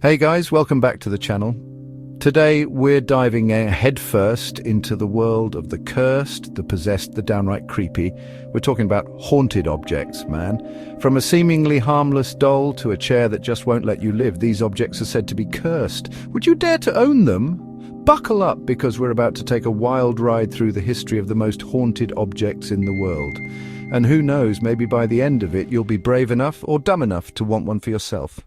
Hey guys, welcome back to the channel. Today we're diving headfirst into the world of the cursed, the possessed, the downright creepy. We're talking about haunted objects, man. From a seemingly harmless doll to a chair that just won't let you live, these objects are said to be cursed. Would you dare to own them? Buckle up, because we're about to take a wild ride through the history of the most haunted objects in the world. And who knows, maybe by the end of it you'll be brave enough or dumb enough to want one for yourself.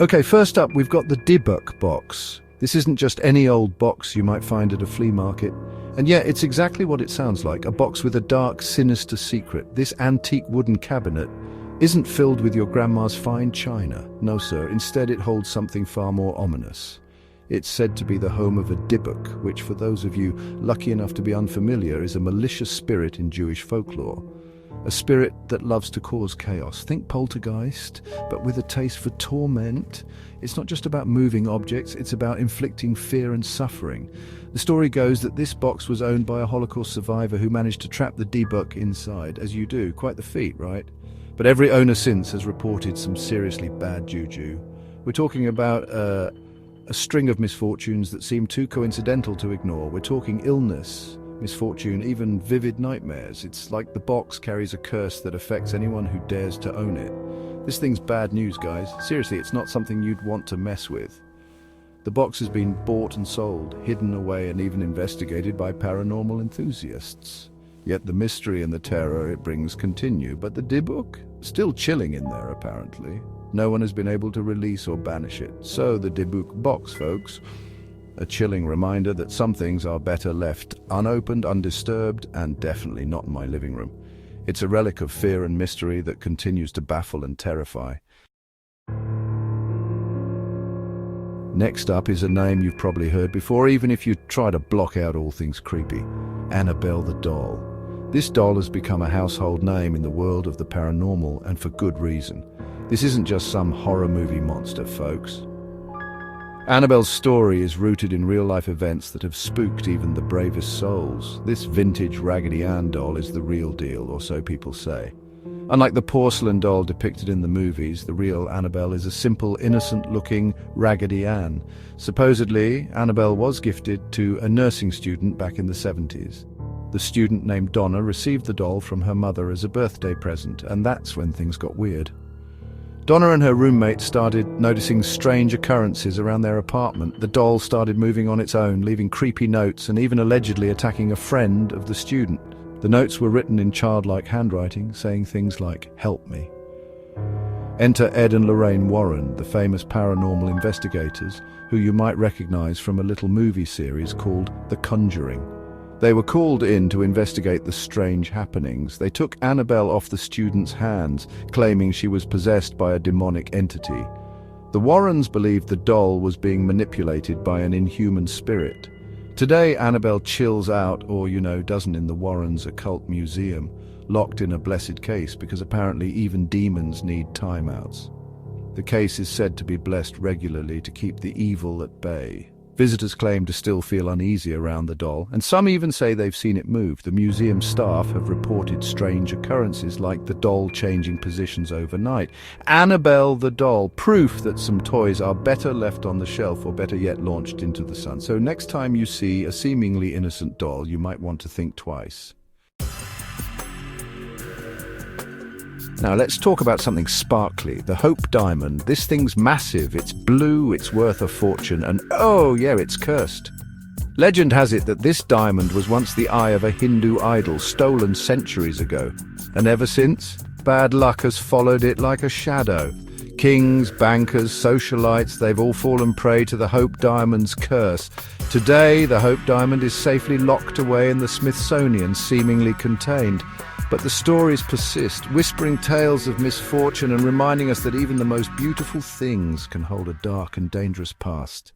Okay, first up we've got the Dybbuk Box. This isn't just any old box you might find at a flea market. And yet it's exactly what it sounds like, a box with a dark, sinister secret. This antique wooden cabinet isn't filled with your grandma's fine china. No sir, instead it holds something far more ominous. It's said to be the home of a Dybbuk, which for those of you lucky enough to be unfamiliar is a malicious spirit in Jewish folklore. A spirit that loves to cause chaos. Think poltergeist, but with a taste for torment. It's not just about moving objects, it's about inflicting fear and suffering. The story goes that this box was owned by a Holocaust survivor who managed to trap the Dybbuk inside, as you do. Quite the feat, right? But every owner since has reported some seriously bad juju. We're talking about a string of misfortunes that seem too coincidental to ignore. We're talking illness, misfortune, even vivid nightmares. It's like the box carries a curse that affects anyone who dares to own it. This thing's bad news, guys. Seriously, it's not something you'd want to mess with. The box has been bought and sold, hidden away and even investigated by paranormal enthusiasts. Yet the mystery and the terror it brings continue. But the Dybbuk? Still chilling in there, apparently. No one has been able to release or banish it. So the Dybbuk Box, folks. A chilling reminder that some things are better left unopened, undisturbed, and definitely not in my living room. It's a relic of fear and mystery that continues to baffle and terrify. Next up is a name you've probably heard before, even if you try to block out all things creepy. Annabelle the doll. This doll has become a household name in the world of the paranormal, and for good reason. This isn't just some horror movie monster, folks. Annabelle's story is rooted in real-life events that have spooked even the bravest souls. This vintage Raggedy Ann doll is the real deal, or so people say. Unlike the porcelain doll depicted in the movies, the real Annabelle is a simple, innocent-looking Raggedy Ann. Supposedly, Annabelle was gifted to a nursing student back in the 70s. The student named Donna received the doll from her mother as a birthday present, and that's when things got weird. Donna and her roommate started noticing strange occurrences around their apartment. The doll started moving on its own, leaving creepy notes and even allegedly attacking a friend of the student. The notes were written in childlike handwriting, saying things like, "Help me." Enter Ed and Lorraine Warren, the famous paranormal investigators, who you might recognize from a little movie series called The Conjuring. They were called in to investigate the strange happenings. They took Annabelle off the student's hands, claiming she was possessed by a demonic entity. The Warrens believed the doll was being manipulated by an inhuman spirit. Today, Annabelle chills out, or, doesn't, in the Warrens' occult museum, locked in a blessed case because apparently even demons need timeouts. The case is said to be blessed regularly to keep the evil at bay. Visitors claim to still feel uneasy around the doll, and some even say they've seen it move. The museum staff have reported strange occurrences like the doll changing positions overnight. Annabelle the doll, proof that some toys are better left on the shelf or better yet launched into the sun. So next time you see a seemingly innocent doll, you might want to think twice. Now let's talk about something sparkly, the Hope Diamond. This thing's massive, it's blue, it's worth a fortune, and oh yeah, it's cursed. Legend has it that this diamond was once the eye of a Hindu idol, stolen centuries ago. And ever since, bad luck has followed it like a shadow. Kings, bankers, socialites, they've all fallen prey to the Hope Diamond's curse. Today, the Hope Diamond is safely locked away in the Smithsonian, seemingly contained. But the stories persist, whispering tales of misfortune and reminding us that even the most beautiful things can hold a dark and dangerous past.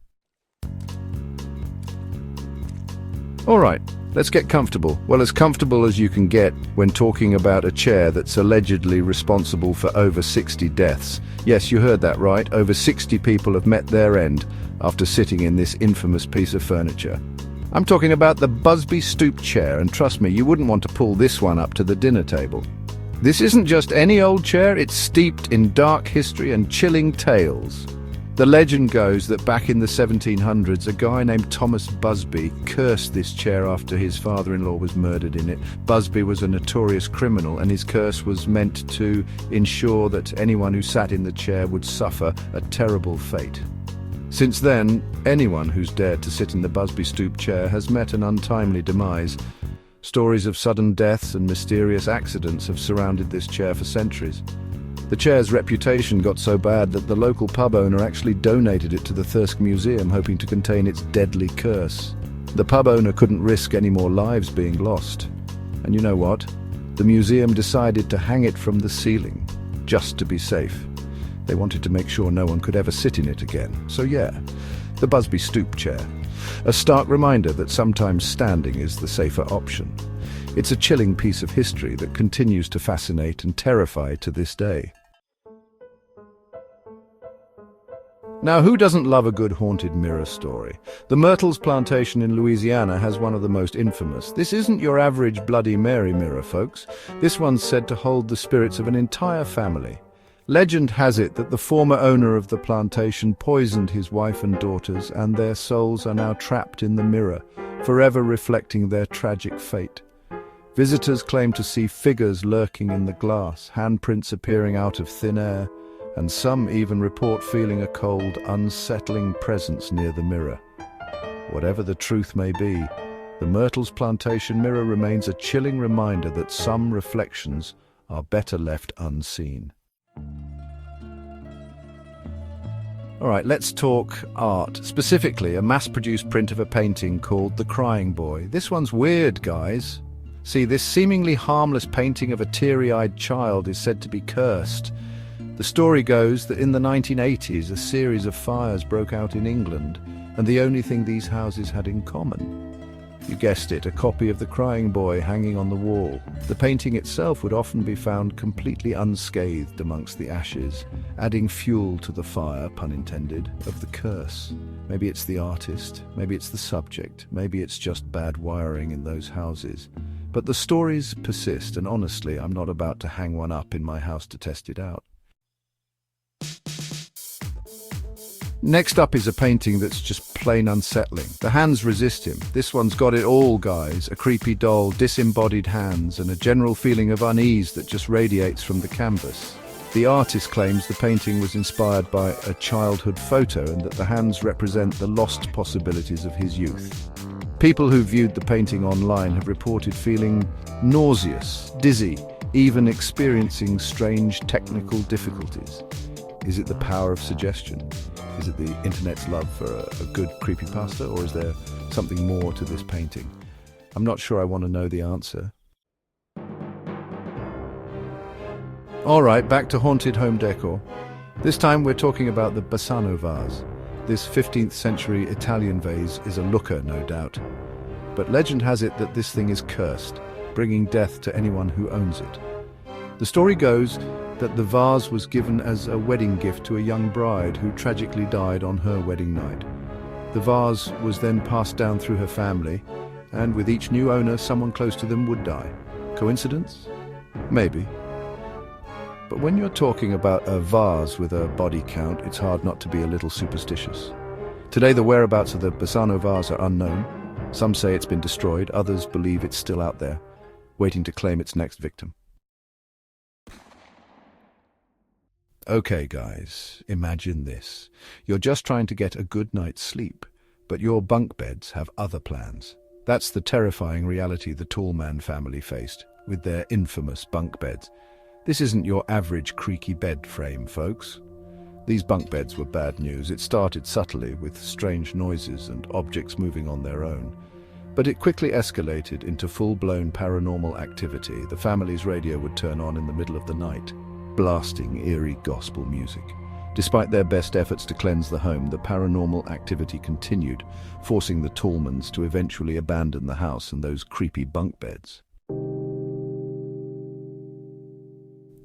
All right, let's get comfortable. Well, as comfortable as you can get when talking about a chair that's allegedly responsible for over 60 deaths. Yes, you heard that right. Over 60 people have met their end after sitting in this infamous piece of furniture. I'm talking about the Busby Stoop chair, and trust me, you wouldn't want to pull this one up to the dinner table. This isn't just any old chair, it's steeped in dark history and chilling tales. The legend goes that back in the 1700s, a guy named Thomas Busby cursed this chair after his father-in-law was murdered in it. Busby was a notorious criminal, and his curse was meant to ensure that anyone who sat in the chair would suffer a terrible fate. Since then, anyone who's dared to sit in the Busby Stoop chair has met an untimely demise. Stories of sudden deaths and mysterious accidents have surrounded this chair for centuries. The chair's reputation got so bad that the local pub owner actually donated it to the Thirsk Museum, hoping to contain its deadly curse. The pub owner couldn't risk any more lives being lost. And you know what? The museum decided to hang it from the ceiling, just to be safe. They wanted to make sure no one could ever sit in it again. So yeah, the Busby Stoop chair. A stark reminder that sometimes standing is the safer option. It's a chilling piece of history that continues to fascinate and terrify to this day. Now, who doesn't love a good haunted mirror story? The Myrtles Plantation in Louisiana has one of the most infamous. This isn't your average Bloody Mary mirror, folks. This one's said to hold the spirits of an entire family. Legend has it that the former owner of the plantation poisoned his wife and daughters, and their souls are now trapped in the mirror, forever reflecting their tragic fate. Visitors claim to see figures lurking in the glass, handprints appearing out of thin air, and some even report feeling a cold, unsettling presence near the mirror. Whatever the truth may be, the Myrtles Plantation mirror remains a chilling reminder that some reflections are better left unseen. All right, let's talk art, specifically a mass-produced print of a painting called The Crying Boy. This one's weird, guys. See, this seemingly harmless painting of a teary-eyed child is said to be cursed. The story goes that in the 1980s, a series of fires broke out in England, and the only thing these houses had in common, you guessed it, a copy of The Crying Boy hanging on the wall. The painting itself would often be found completely unscathed amongst the ashes, adding fuel to the fire, pun intended, of the curse. Maybe it's the artist, maybe it's the subject, maybe it's just bad wiring in those houses. But the stories persist, and honestly, I'm not about to hang one up in my house to test it out. Next up is a painting that's just plain unsettling. The hands resist him. This one's got it all, guys. A creepy doll, disembodied hands, and a general feeling of unease that just radiates from the canvas. The artist claims the painting was inspired by a childhood photo and that the hands represent the lost possibilities of his youth. People who viewed the painting online have reported feeling nauseous, dizzy, even experiencing strange technical difficulties. Is it the power of suggestion? Is it the internet's love for a good creepypasta, or is there something more to this painting? I'm not sure I want to know the answer. Alright, back to haunted home decor. This time we're talking about the Basano Vase. This 15th century Italian vase is a looker, no doubt. But legend has it that this thing is cursed, bringing death to anyone who owns it. The story goes that the vase was given as a wedding gift to a young bride who tragically died on her wedding night. The vase was then passed down through her family, and with each new owner, someone close to them would die. Coincidence? Maybe. But when you're talking about a vase with a body count, it's hard not to be a little superstitious. Today, the whereabouts of the Basano vase are unknown. Some say it's been destroyed, others believe it's still out there, waiting to claim its next victim. Okay, guys, imagine this. You're just trying to get a good night's sleep, but your bunk beds have other plans. That's the terrifying reality the Tallman family faced with their infamous bunk beds. This isn't your average creaky bed frame, folks. These bunk beds were bad news. It started subtly with strange noises and objects moving on their own. But it quickly escalated into full-blown paranormal activity. The family's radio would turn on in the middle of the night, blasting eerie gospel music. Despite their best efforts to cleanse the home, the paranormal activity continued, forcing the Tallmans to eventually abandon the house and those creepy bunk beds.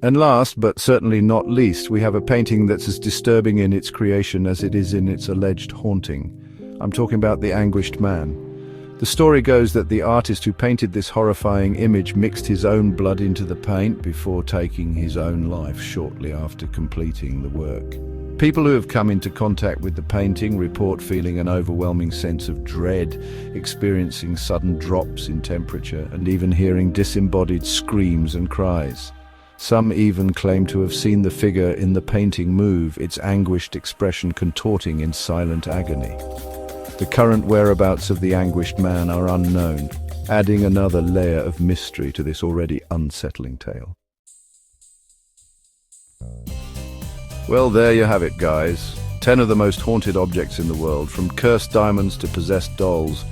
And last, but certainly not least, we have a painting that's as disturbing in its creation as it is in its alleged haunting. I'm talking about the Anguished Man. The story goes that the artist who painted this horrifying image mixed his own blood into the paint before taking his own life shortly after completing the work. People who have come into contact with the painting report feeling an overwhelming sense of dread, experiencing sudden drops in temperature, and even hearing disembodied screams and cries. Some even claim to have seen the figure in the painting move, its anguished expression contorting in silent agony. The current whereabouts of the anguished man are unknown, adding another layer of mystery to this already unsettling tale. Well, there you have it, guys. 10 of the most haunted objects in the world, from cursed diamonds to possessed dolls.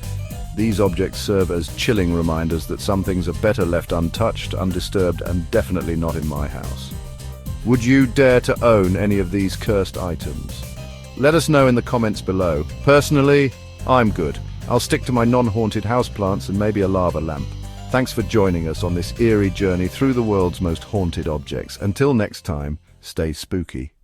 These objects serve as chilling reminders that some things are better left untouched, undisturbed, and definitely not in my house. Would you dare to own any of these cursed items? Let us know in the comments below. Personally, I'm good. I'll stick to my non-haunted houseplants and maybe a lava lamp. Thanks for joining us on this eerie journey through the world's most haunted objects. Until next time, stay spooky.